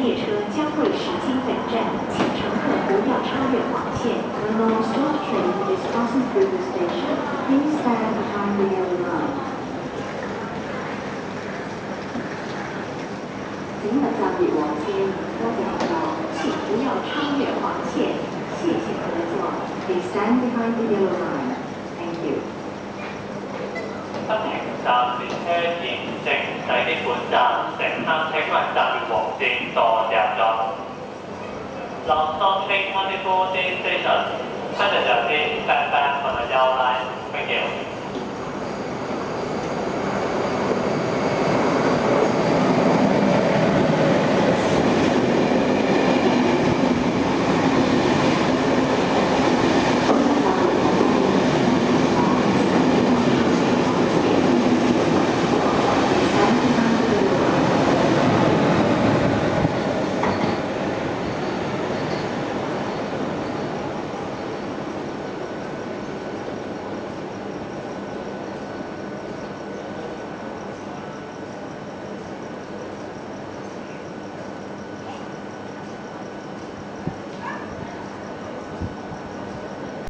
列车将会驶经本站，请乘客不要超越黄线。The non-stop train is passing through the station. Please stand behind the yellow line. 请勿站越黃線，多謝合作，請不要超越黃線，謝謝合作。Please stand behind the yellow line. Thank you. 不停站列車現正駛的本站，乘客請勿站越黃線，多謝合作。Non-stop train coming for this station. Passenger please stand back on the yellow line. Thank you.